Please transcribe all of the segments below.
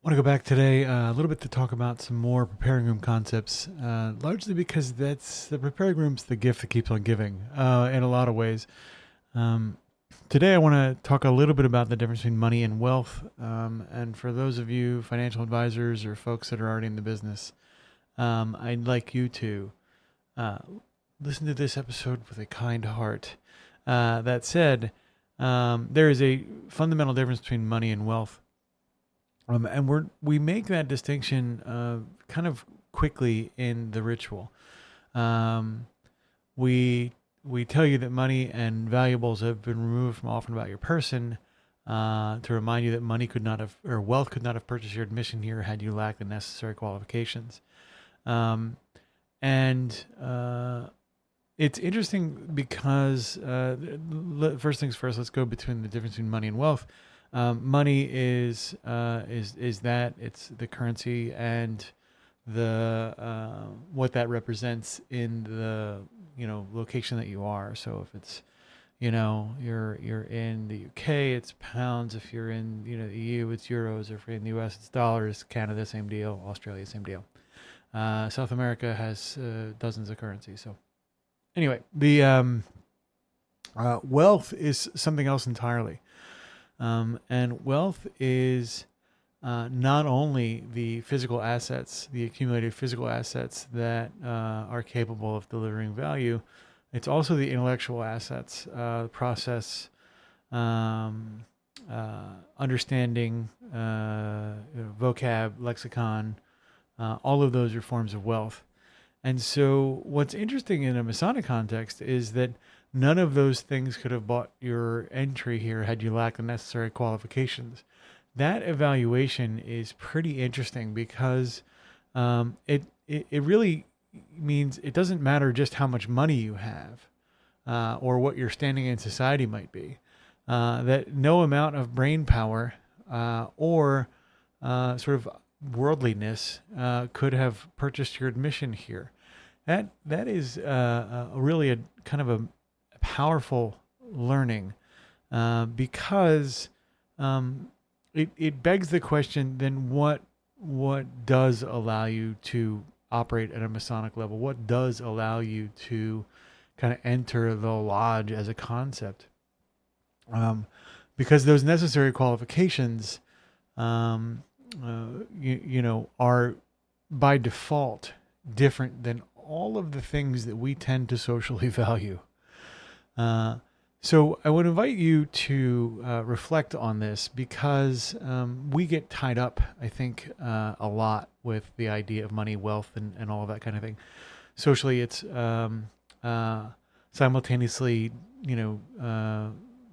I want to go back today a little bit to talk about some more preparing room concepts, largely because the preparing room's the gift that keeps on giving in a lot of ways. Um, Today, I want to talk a little bit about the difference between money and wealth. And for those of you financial advisors or folks that are already in the business, I'd like you to uh, listen to this episode with a kind heart. That said, there is a fundamental difference between money and wealth. And we make that distinction kind of quickly in the ritual. Um, we we tell you that money and valuables have been removed from often about your person to remind you that money could not have or wealth could not have purchased your admission here had you lacked the necessary qualifications. Um, and It's interesting because first things first, let's go between the difference between money and wealth. Money is that it's the currency and the what that represents in the location that you are. So if it's you're in the UK, it's pounds. If you're in the EU, it's euros. If you're in the US, it's dollars. Canada, same deal. Australia, same deal. South America has dozens of currencies. So anyway, the wealth is something else entirely. And wealth is not only the physical assets, the accumulated physical assets that are capable of delivering value, it's also the intellectual assets, process, understanding, vocab, lexicon, all of those are forms of wealth. And so what's interesting in a Masonic context is that none of those things could have bought your entry here had you lacked the necessary qualifications. That evaluation is pretty interesting because it really means it doesn't matter just how much money you have or what your standing in society might be. That no amount of brain power or sort of worldliness could have purchased your admission here. That is really a kind of a powerful learning because it begs the question: then what does allow you to operate at a Masonic level? What does allow you to kind of enter the lodge as a concept? Because those necessary qualifications, are by default different than all of the things that we tend to socially value. So I would invite you to reflect on this because we get tied up, I think, a lot with the idea of money, wealth, and all of that kind of thing. Socially, it's simultaneously,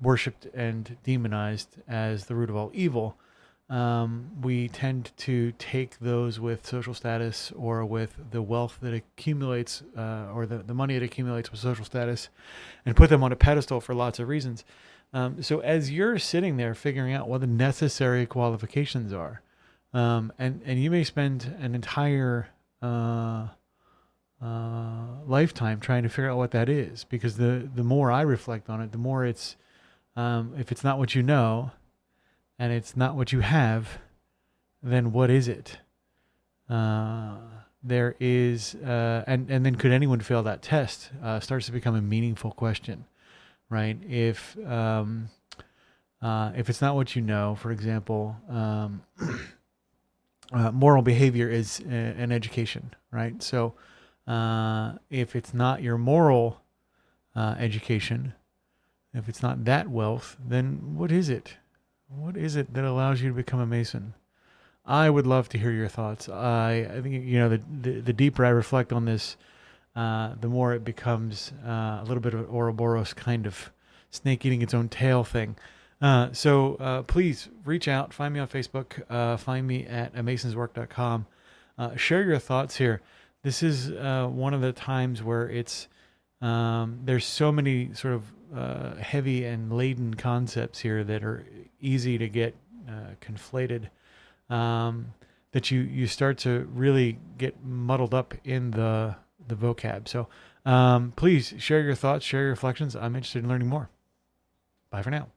worshipped and demonized as the root of all evil. We tend to take those with social status or with the wealth that accumulates or the money it accumulates with social status and put them on a pedestal for lots of reasons. So as you're sitting there figuring out what the necessary qualifications are, and you may spend an entire lifetime trying to figure out what that is, because the more I reflect on it, the more it's if it's not what you know, and it's not what you have, then what is it? There is, and then could anyone fail that test? Starts to become a meaningful question, right? If it's not what you know, for example, moral behavior is an education, right? So if it's not your moral education, if it's not that wealth, then what is it? What is it that allows you to become a Mason? I would love to hear your thoughts. I think the deeper I reflect on this, the more it becomes a little bit of an Ouroboros kind of snake eating its own tail thing. So please reach out. Find me on Facebook. Find me at amasonswork.com. Share your thoughts here. This is one of the times where it's there's so many sort of heavy and laden concepts here that are easy to get conflated, that you start to really get muddled up in the vocab. So please share your thoughts, share your reflections. I'm interested in learning more. Bye for now.